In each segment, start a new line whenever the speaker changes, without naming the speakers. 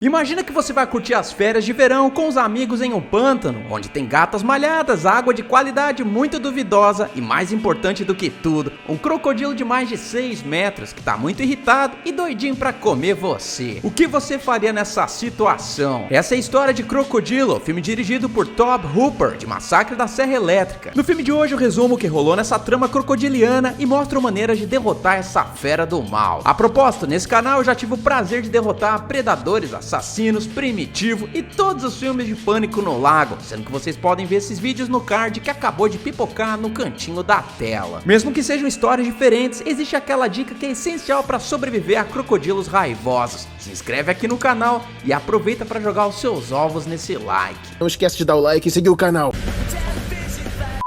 Imagina que você vai curtir as férias de verão com os amigos em um pântano, onde tem gatas malhadas, água de qualidade muito duvidosa e, mais importante do que tudo, um crocodilo de mais de 6 metros que tá muito irritado e doidinho pra comer você. O que você faria nessa situação? Essa é a história de Crocodilo, filme dirigido por Tobe Hooper, de Massacre da Serra Elétrica. No filme de hoje eu resumo o que rolou nessa trama crocodiliana e mostro maneiras de derrotar essa fera do mal. A propósito, nesse canal eu já tive o prazer de derrotar predadores, assassinos, Primitivo e todos os filmes de Pânico no Lago, sendo que vocês podem ver esses vídeos no card que acabou de pipocar no cantinho da tela. Mesmo que sejam histórias diferentes, existe aquela dica que é essencial para sobreviver a crocodilos raivosos. Se inscreve aqui no canal e aproveita para jogar os seus ovos nesse like.
Não esquece de dar o like e seguir o canal.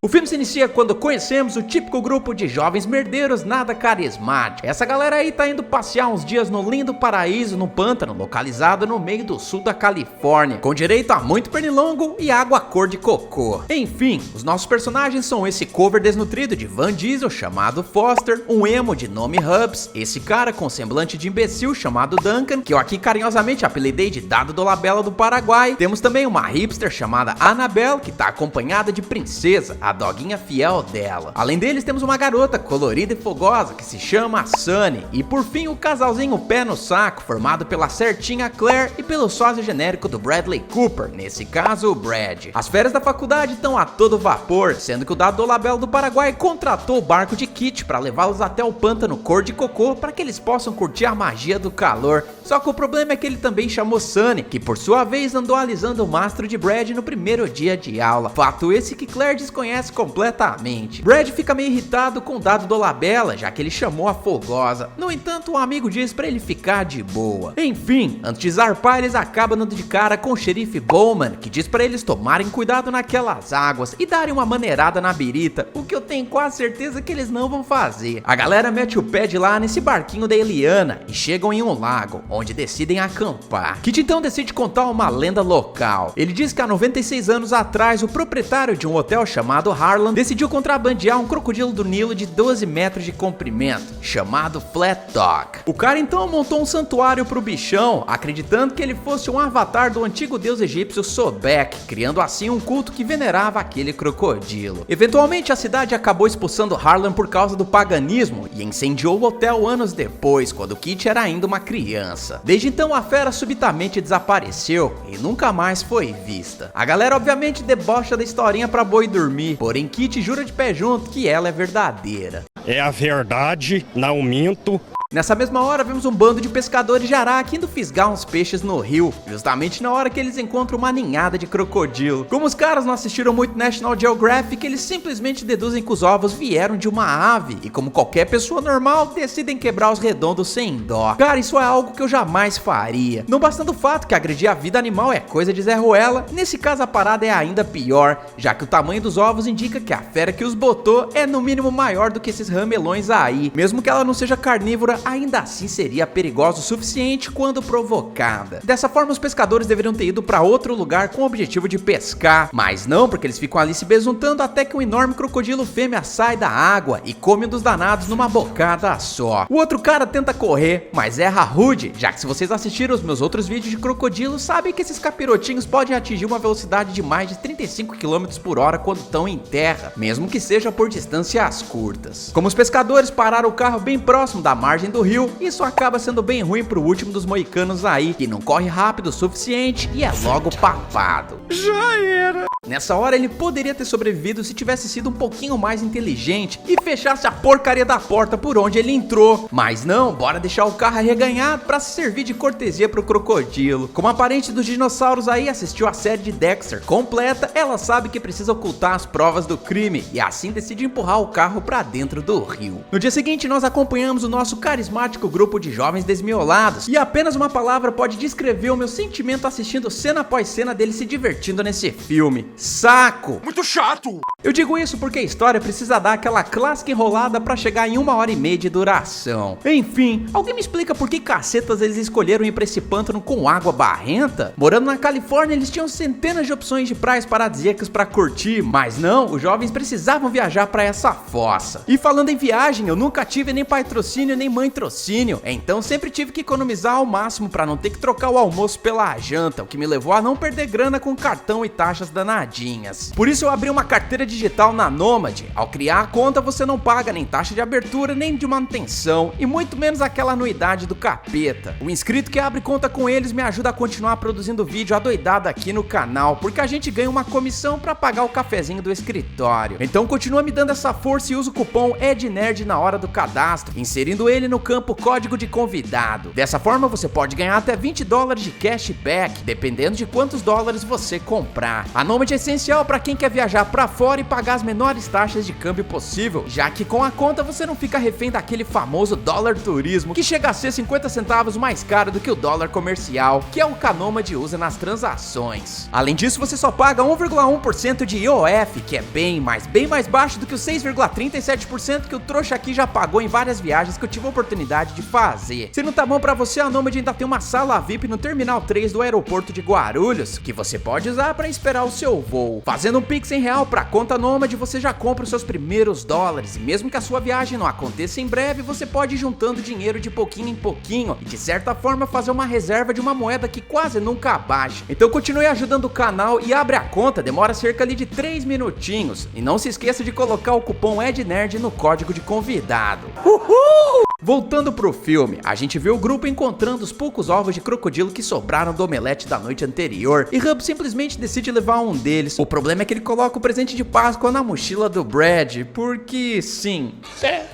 O filme se inicia quando conhecemos o típico grupo de jovens merdeiros nada carismáticos. Essa galera aí tá indo passear uns dias no lindo paraíso no pântano, localizado no meio do sul da Califórnia, com direito a muito pernilongo e água cor de cocô. Enfim, os nossos personagens são esse cover desnutrido de Van Diesel chamado Foster, um emo de nome Hubs, esse cara com semblante de imbecil chamado Duncan, que eu aqui carinhosamente apelidei de Dado Dolabella do Paraguai. Temos também uma hipster chamada Annabelle, que tá acompanhada de Princesa, a doguinha fiel dela. Além deles, temos uma garota colorida e fogosa que se chama Sunny. E por fim, o casalzinho pé no saco, formado pela certinha Claire e pelo sósia genérico do Bradley Cooper, nesse caso o Brad. As férias da faculdade estão a todo vapor, sendo que o Dado Dolabella do Paraguai contratou o barco de Kit para levá-los até o pântano cor de cocô para que eles possam curtir a magia do calor. Só que o problema é que ele também chamou Sunny, que por sua vez andou alisando o mastro de Brad no primeiro dia de aula. Fato esse que Claire desconhece completamente. Brad fica meio irritado com o Dado Dolabella, já que ele chamou a fogosa. No entanto, um amigo diz pra ele ficar de boa. Enfim, antes de zarpar, eles acabam dando de cara com o xerife Bowman, que diz pra eles tomarem cuidado naquelas águas e darem uma maneirada na birita, o que eu tenho quase certeza que eles não vão fazer. A galera mete o pé de lá nesse barquinho da Eliana e chegam em um lago, onde decidem acampar. Kit então decide contar uma lenda local. Ele diz que há 96 anos atrás, o proprietário de um hotel chamado Harlan decidiu contrabandear um crocodilo do Nilo de 12 metros de comprimento, chamado Flat Dog. O cara então montou um santuário pro bichão, acreditando que ele fosse um avatar do antigo deus egípcio Sobek, criando assim um culto que venerava aquele crocodilo. Eventualmente a cidade acabou expulsando Harlan por causa do paganismo e incendiou o hotel anos depois, quando Kit era ainda uma criança. Desde então a fera subitamente desapareceu e nunca mais foi vista. A galera obviamente debocha da historinha pra boi dormir, porém Kit jura de pé junto que ela é verdadeira.
É a verdade, não minto.
Nessa mesma hora vemos um bando de pescadores de araque indo fisgar uns peixes no rio, justamente na hora que eles encontram uma ninhada de crocodilo. Como os caras não assistiram muito National Geographic, eles simplesmente deduzem que os ovos vieram de uma ave e, como qualquer pessoa normal, decidem quebrar os redondos sem dó. Cara, isso é algo que eu jamais faria. Não bastando o fato que agredir a vida animal é coisa de Zé Ruela, nesse caso a parada é ainda pior, já que o tamanho dos ovos indica que a fera que os botou é no mínimo maior do que esses ramelões aí. Mesmo que ela não seja carnívora, ainda assim seria perigosa o suficiente quando provocada. Dessa forma, os pescadores deveriam ter ido para outro lugar com o objetivo de pescar, mas não, porque eles ficam ali se besuntando até que um enorme crocodilo fêmea sai da água e come um dos danados numa bocada só. O outro cara tenta correr, mas erra rude, já que se vocês assistiram os meus outros vídeos de crocodilo, sabem que esses capirotinhos podem atingir uma velocidade de mais de 35 km por hora quando estão em terra, mesmo que seja por distâncias curtas. Como os pescadores pararam o carro bem próximo da margem do rio, isso acaba sendo bem ruim pro último dos moicanos aí, que não corre rápido o suficiente e é logo papado.
Já era.
Nessa hora ele poderia ter sobrevivido se tivesse sido um pouquinho mais inteligente e fechasse a porcaria da porta por onde ele entrou. Mas não, bora deixar o carro arreganhado pra se servir de cortesia pro crocodilo. Como a parente dos dinossauros aí assistiu a série de Dexter completa, ela sabe que precisa ocultar as provas do crime e assim decide empurrar o carro pra dentro do rio. No dia seguinte nós acompanhamos o nosso carismático grupo de jovens desmiolados e apenas uma palavra pode descrever o meu sentimento assistindo cena após cena deles se divertindo nesse filme. saco.
Muito chato!
Eu digo isso porque a história precisa dar aquela clássica enrolada pra chegar em 1h30 de duração. Enfim, alguém me explica por que cacetas eles escolheram ir pra esse pântano com água barrenta? Morando na Califórnia, eles tinham centenas de opções de praias paradisíacas pra curtir, mas não, os jovens precisavam viajar pra essa fossa. E falando em viagem, eu nunca tive nem patrocínio nem mãe trocínio, então sempre tive que economizar ao máximo pra não ter que trocar o almoço pela janta, o que me levou a não perder grana com cartão e taxas danadinhas. Por isso eu abri uma carteira digital na Nomad. Ao criar a conta você não paga nem taxa de abertura nem de manutenção e muito menos aquela anuidade do capeta. O inscrito que abre conta com eles me ajuda a continuar produzindo vídeo adoidado aqui no canal, porque a gente ganha uma comissão pra pagar o cafezinho do escritório. Então continua me dando essa força e usa o cupom EDNERD na hora do cadastro, inserindo ele no campo código de convidado. Dessa forma você pode ganhar até $20 de cashback, dependendo de quantos dólares você comprar. A Nomad é essencial para quem quer viajar pra fora e pagar as menores taxas de câmbio possível, já que com a conta você não fica refém daquele famoso dólar turismo, que chega a ser 50 centavos mais caro do que o dólar comercial, que é o que a Nomad usa nas transações. Além disso, você só paga 1,1% de IOF, que é bem mais baixo do que os 6,37% que o trouxa aqui já pagou em várias viagens que eu tive a oportunidade de fazer. Se não tá bom pra você, a Nomad ainda tem uma sala VIP no Terminal 3 do aeroporto de Guarulhos, que você pode usar para esperar o seu voo. Fazendo um Pix em real pra conta Nomad, você já compra os seus primeiros dólares, e mesmo que a sua viagem não aconteça em breve, você pode ir juntando dinheiro de pouquinho em pouquinho, e de certa forma fazer uma reserva de uma moeda que quase nunca baixa. Então continue ajudando o canal e abre a conta, demora cerca ali de 3 minutinhos. E não se esqueça de colocar o cupom EDNERD no código de convidado. Uhul! Voltando pro filme, a gente vê o grupo encontrando os poucos ovos de crocodilo que sobraram do omelete da noite anterior, e Hub simplesmente decide levar um deles. O problema é que ele coloca o presente de Páscoa na mochila do Brad, porque sim.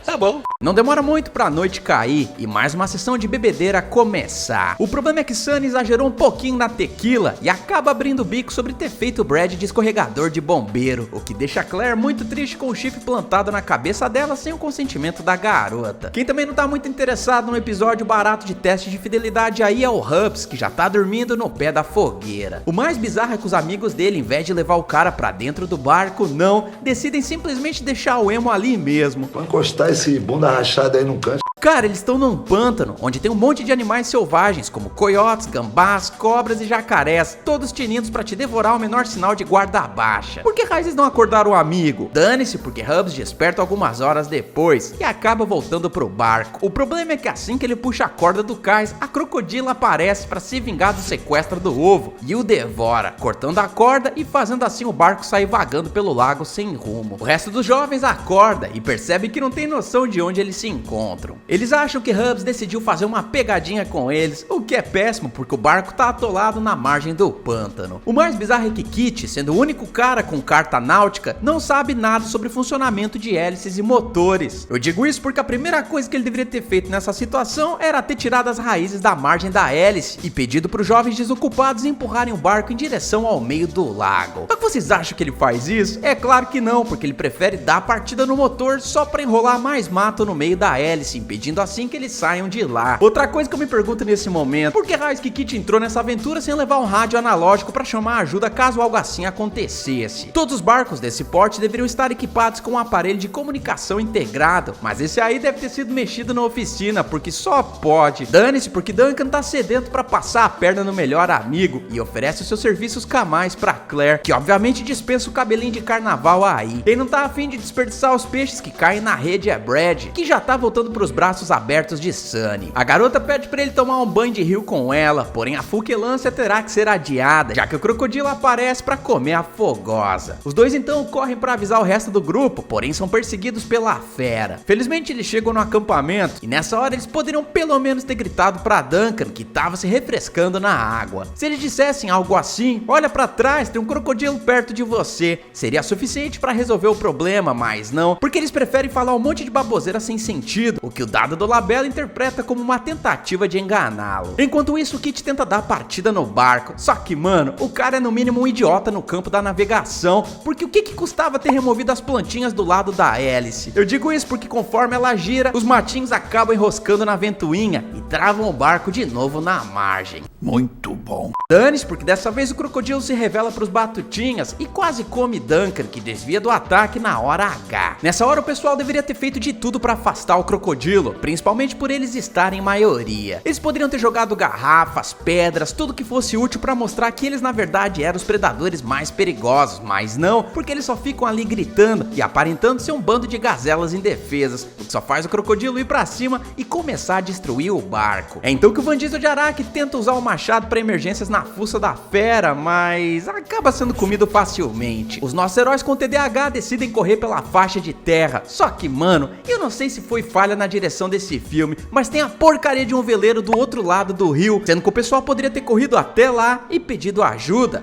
Tá bom.
Não demora muito pra noite cair e mais uma sessão de bebedeira começar. O problema é que Sunny exagerou um pouquinho na tequila e acaba abrindo o bico sobre ter feito o Brad de escorregador de bombeiro, o que deixa Claire muito triste com o chifre plantado na cabeça dela sem o consentimento da garota. Quem também não tá muito interessado no episódio barato de teste de fidelidade aí é o Hubs, que já tá dormindo no pé da fogueira. O mais bizarro é que os amigos dele, em vez de levar o cara pra dentro do barco, não, decidem simplesmente deixar o emo ali mesmo.
Vou encostar esse bunda rachada aí num canto.
Cara, eles estão num pântano, onde tem um monte de animais selvagens, como coiotes, gambás, cobras e jacarés, todos tinindo pra te devorar o menor sinal de guarda baixa. Por que raios não acordaram o amigo? Dane-se, porque Hubs desperta algumas horas depois e acaba voltando pro barco. O problema é que assim que ele puxa a corda do cais, a crocodila aparece pra se vingar do sequestro do ovo e o devora, cortando a corda e fazendo assim o barco sair vagando pelo lago sem rumo. O resto dos jovens acorda e percebe que não tem noção de onde eles se encontram. Eles acham que Hubs decidiu fazer uma pegadinha com eles, o que é péssimo porque o barco tá atolado na margem do pântano. O mais bizarro é que Kit, sendo o único cara com carta náutica, não sabe nada sobre o funcionamento de hélices e motores. Eu digo isso porque a primeira coisa que ele deveria ter feito nessa situação era ter tirado as raízes da margem da hélice e pedido para os jovens desocupados empurrarem o barco em direção ao meio do lago. Só que vocês acham que ele faz isso? É claro que não, porque ele prefere dar a partida no motor só para enrolar mais mato no meio da hélice, impedindo assim que eles saiam de lá. Outra coisa que eu me pergunto nesse momento, por que raios que Kit entrou nessa aventura sem levar um rádio analógico para chamar ajuda caso algo assim acontecesse? Todos os barcos desse porte deveriam estar equipados com um aparelho de comunicação integrado, mas esse aí deve ter sido mexido na oficina, porque só pode. Dane-se, porque Duncan tá sedento para passar a perna no melhor amigo e oferece os seus serviços camais pra Claire, que obviamente dispensa o cabelinho de carnaval aí. Quem não tá afim de desperdiçar os peixes que caem na rede é Brad, que já tá voltando pros braços abertos de Sunny. A garota pede pra ele tomar um banho de rio com ela, porém a fuquelância terá que ser adiada, já que o crocodilo aparece pra comer a fogosa. Os dois então correm pra avisar o resto do grupo, porém são perseguidos pela fera. Felizmente eles chegam no acampamento e nessa hora eles poderiam pelo menos ter gritado pra Duncan, que tava se refrescando na água. Se eles dissessem algo assim, olha pra trás, tem um crocodilo perto de você, seria suficiente pra resolver o problema, mas não, porque eles preferem falar um monte de baboseira sem sentido, o que o o dado do Labella interpreta como uma tentativa de enganá-lo. Enquanto isso, o Kit tenta dar partida no barco, só que, mano, o cara é no mínimo um idiota no campo da navegação, porque o que custava ter removido as plantinhas do lado da hélice? Eu digo isso porque conforme ela gira, os matinhos acabam enroscando na ventoinha e travam o barco de novo na margem.
Muito bom.
Dane-se, porque dessa vez o crocodilo se revela pros batutinhas e quase come Duncan, que desvia do ataque na hora H. Nessa hora o pessoal deveria ter feito de tudo pra afastar o crocodilo, principalmente por eles estarem em maioria. Eles poderiam ter jogado garrafas, pedras, tudo que fosse útil pra mostrar que eles na verdade eram os predadores mais perigosos, mas não, porque eles só ficam ali gritando e aparentando ser um bando de gazelas indefesas, o que só faz o crocodilo ir pra cima e começar a destruir o barco. É então que o Van Diesel de Araki tenta usar o machado para emergências na fuça da fera, mas acaba sendo comido facilmente. Os nossos heróis com TDAH decidem correr pela faixa de terra, só que, mano, eu não sei se foi falha na direção desse filme, mas tem a porcaria de um veleiro do outro lado do rio, sendo que o pessoal poderia ter corrido até lá e pedido ajuda.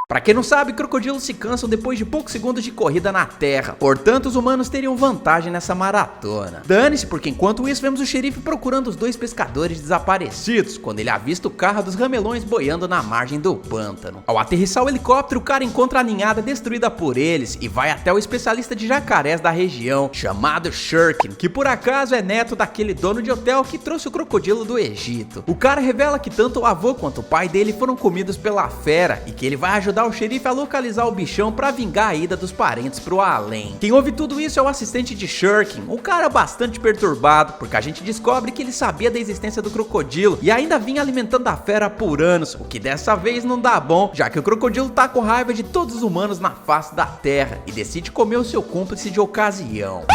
Pra quem não sabe, crocodilos se cansam depois de poucos segundos de corrida na terra, portanto os humanos teriam vantagem nessa maratona. Dane-se, porque enquanto isso vemos o xerife procurando os dois pescadores desaparecidos, quando ele avista o carro dos ramelões boiando na margem do pântano. Ao aterrissar o helicóptero, o cara encontra a ninhada destruída por eles e vai até o especialista de jacarés da região, chamado Shurkin, que por acaso é neto daquele dono de hotel que trouxe o crocodilo do Egito. O cara revela que tanto o avô quanto o pai dele foram comidos pela fera e que ele vai ajudar o xerife a localizar o bichão pra vingar a ida dos parentes pro além. Quem ouve tudo isso é o assistente de Shurkin, um cara bastante perturbado, porque a gente descobre que ele sabia da existência do crocodilo e ainda vinha alimentando a fera por anos, o que dessa vez não dá bom, já que o crocodilo tá com raiva de todos os humanos na face da terra e decide comer o seu cúmplice de ocasião.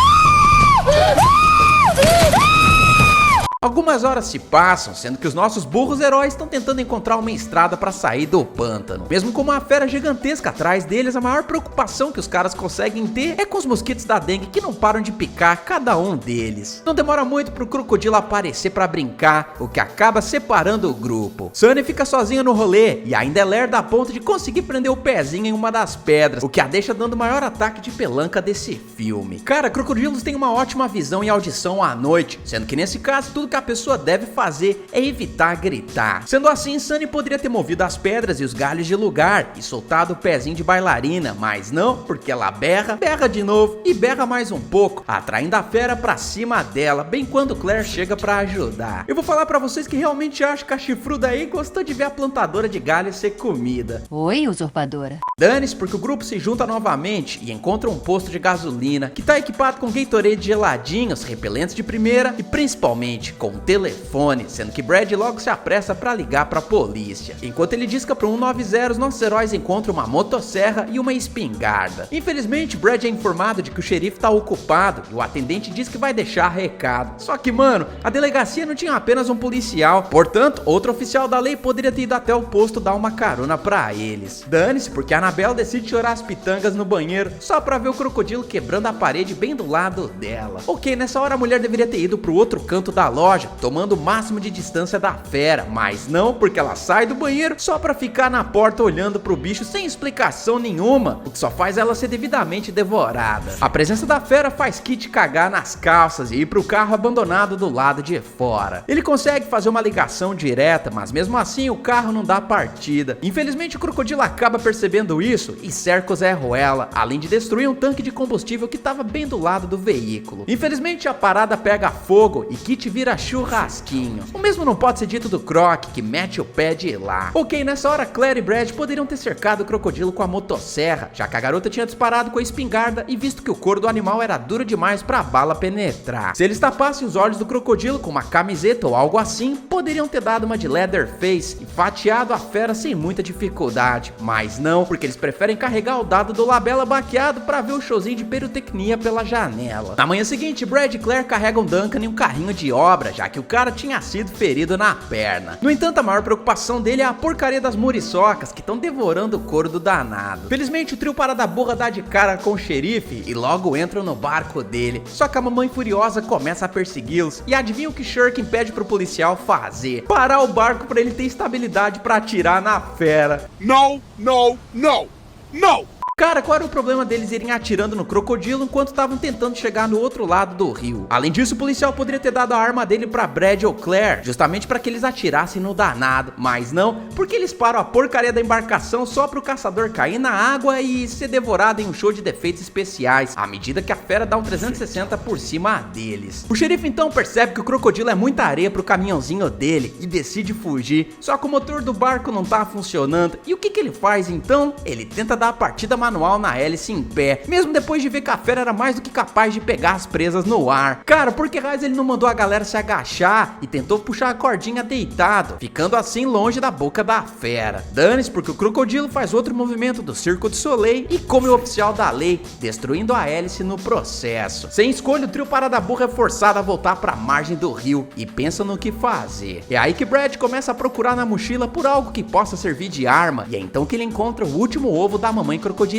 Algumas horas se passam, sendo que os nossos burros heróis estão tentando encontrar uma estrada para sair do pântano. Mesmo com uma fera gigantesca atrás deles, a maior preocupação que os caras conseguem ter é com os mosquitos da dengue que não param de picar cada um deles. Não demora muito pro crocodilo aparecer para brincar, o que acaba separando o grupo. Sunny fica sozinha no rolê e ainda é lerda a ponto de conseguir prender o pezinho em uma das pedras, o que a deixa dando o maior ataque de pelanca desse filme. Cara, crocodilos têm uma ótima visão e audição à noite, sendo que nesse caso tudo que a pessoa deve fazer é evitar gritar. Sendo assim, Sunny poderia ter movido as pedras e os galhos de lugar e soltado o pezinho de bailarina, mas não, porque ela berra, berra de novo e berra mais um pouco, atraindo a fera pra cima dela, bem quando Claire chega pra ajudar. Eu vou falar pra vocês que realmente acho que a chifruda aí gostou de ver a plantadora de galho ser comida.
Oi, usurpadora.
Dane-se, porque o grupo se junta novamente e encontra um posto de gasolina que tá equipado com Gatorade geladinhos, repelentes de primeira e principalmente com um telefone, sendo que Brad logo se apressa pra ligar pra polícia. Enquanto ele disca pro 190, os nossos heróis encontram uma motosserra e uma espingarda. Infelizmente, Brad é informado de que o xerife tá ocupado e o atendente diz que vai deixar recado. Só que, mano, a delegacia não tinha apenas um policial, portanto, outro oficial da lei poderia ter ido até o posto dar uma carona pra eles. Dane-se, porque a Annabelle decide chorar as pitangas no banheiro só pra ver o crocodilo quebrando a parede bem do lado dela. Ok, nessa hora a mulher deveria ter ido pro outro canto da loja, tomando o máximo de distância da fera, mas não, porque ela sai do banheiro só pra ficar na porta olhando pro bicho sem explicação nenhuma, o que só faz ela ser devidamente devorada. A presença da fera faz Kit cagar nas calças e ir pro carro abandonado do lado de fora. Ele consegue fazer uma ligação direta, mas mesmo assim o carro não dá partida. Infelizmente o crocodilo acaba percebendo isso e cerca o Zé Ruela, além de destruir um tanque de combustível que estava bem do lado do veículo. Infelizmente a parada pega fogo e Kit vira churrasquinho. O mesmo não pode ser dito do Croc, que mete o pé de lá. Ok, nessa hora Claire e Brad poderiam ter cercado o crocodilo com a motosserra, já que a garota tinha disparado com a espingarda e visto que o couro do animal era duro demais pra bala penetrar. Se eles tapassem os olhos do crocodilo com uma camiseta ou algo assim, poderiam ter dado uma de Leatherface e fatiado a fera sem muita dificuldade, mas não, porque eles preferem carregar o dado do Labella baqueado pra ver o showzinho de pirotecnia pela janela. Na manhã seguinte, Brad e Claire carregam Duncan em um carrinho de obra, já que o cara tinha sido ferido na perna. No entanto, a maior preocupação dele é a porcaria das muriçocas que estão devorando o couro do danado. Felizmente, o trio para da burra dá de cara com o xerife e logo entram no barco dele. Só que a mamãe furiosa começa a persegui-los e adivinha o que Shurkin pede pro policial fazer? Parar o barco para ele ter estabilidade para atirar na fera.
No, no, no, no!
Cara, qual era o problema deles irem atirando no crocodilo enquanto estavam tentando chegar no outro lado do rio? Além disso, o policial poderia ter dado a arma dele pra Brad ou Claire, justamente pra que eles atirassem no danado, mas não, porque eles param a porcaria da embarcação só pro caçador cair na água e ser devorado em um show de defeitos especiais, à medida que a fera dá um 360 por cima deles. O xerife então percebe que o crocodilo é muita areia pro caminhãozinho dele e decide fugir, só que o motor do barco não tá funcionando, e o que ele faz então? Ele tenta dar a partida manual na hélice em pé, mesmo depois de ver que a fera era mais do que capaz de pegar as presas no ar. Cara, por que raios ele não mandou a galera se agachar e tentou puxar a cordinha deitado, ficando assim longe da boca da fera? Dane-se, porque o crocodilo faz outro movimento do Circo du Soleil e come o oficial da lei, destruindo a hélice no processo. Sem escolha, o trio Parada Burra é forçado a voltar pra margem do rio e pensa no que fazer. É aí que Brad começa a procurar na mochila por algo que possa servir de arma, e é então que ele encontra o último ovo da mamãe crocodiliana.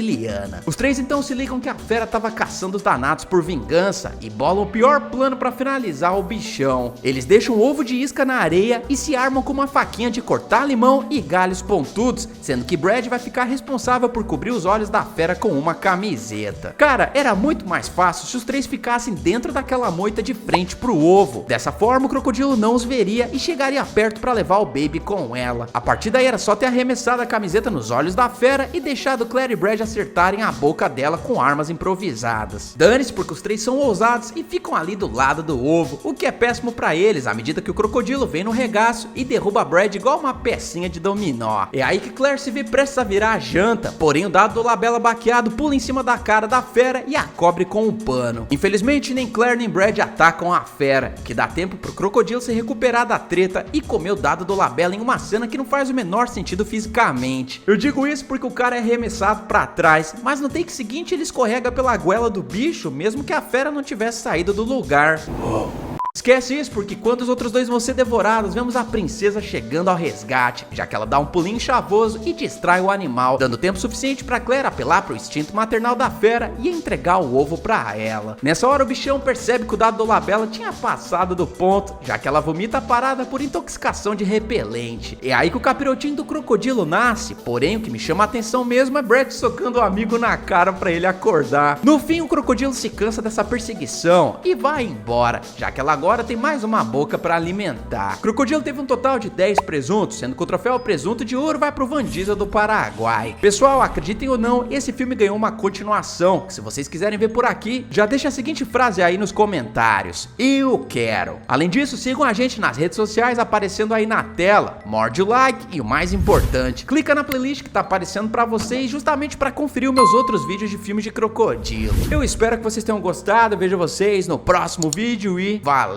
Os três então se ligam que a fera tava caçando os danados por vingança e bolam o pior plano pra finalizar o bichão. Eles deixam um ovo de isca na areia e se armam com uma faquinha de cortar limão e galhos pontudos, sendo que Brad vai ficar responsável por cobrir os olhos da fera com uma camiseta. Cara, era muito mais fácil se os três ficassem dentro daquela moita de frente pro ovo. Dessa forma o crocodilo não os veria e chegaria perto pra levar o baby com ela. A partir daí era só ter arremessado a camiseta nos olhos da fera e deixado Claire e Brad acertarem a boca dela com armas improvisadas. Dane-se, porque os três são ousados e ficam ali do lado do ovo, o que é péssimo pra eles à medida que o crocodilo vem no regaço e derruba Brad igual uma pecinha de dominó. É aí que Claire se vê prestes a virar a janta, porém o dado do Labela baqueado pula em cima da cara da fera e a cobre com um pano. Infelizmente nem Claire nem Brad atacam a fera, que dá tempo pro crocodilo se recuperar da treta e comer o dado do Labela em uma cena que não faz o menor sentido fisicamente. Eu digo isso porque o cara é arremessado pra trás, mas no take seguinte ele escorrega pela goela do bicho, mesmo que a fera não tivesse saído do lugar. Esquece isso, porque quando os outros dois vão ser devorados, vemos a princesa chegando ao resgate, já que ela dá um pulinho chavoso e distrai o animal, dando tempo suficiente pra Claire apelar pro instinto maternal da fera e entregar o ovo pra ela. Nessa hora o bichão percebe que o dado do Labela tinha passado do ponto, já que ela vomita a parada por intoxicação de repelente. É aí que o capirotinho do crocodilo nasce, porém o que me chama a atenção mesmo é Brad socando o amigo na cara pra ele acordar. No fim o crocodilo se cansa dessa perseguição e vai embora, já que ela agora tem mais uma boca pra alimentar. O crocodilo teve um total de 10 presuntos, sendo que o troféu presunto de ouro vai pro Van Diesel do Paraguai. Pessoal, acreditem ou não, esse filme ganhou uma continuação, que se vocês quiserem ver por aqui, já deixa a seguinte frase aí nos comentários: eu quero. Além disso, sigam a gente nas redes sociais aparecendo aí na tela, morde o like e o mais importante, clica na playlist que tá aparecendo pra vocês justamente pra conferir os meus outros vídeos de filmes de crocodilo. Eu espero que vocês tenham gostado, vejo vocês no próximo vídeo e valeu!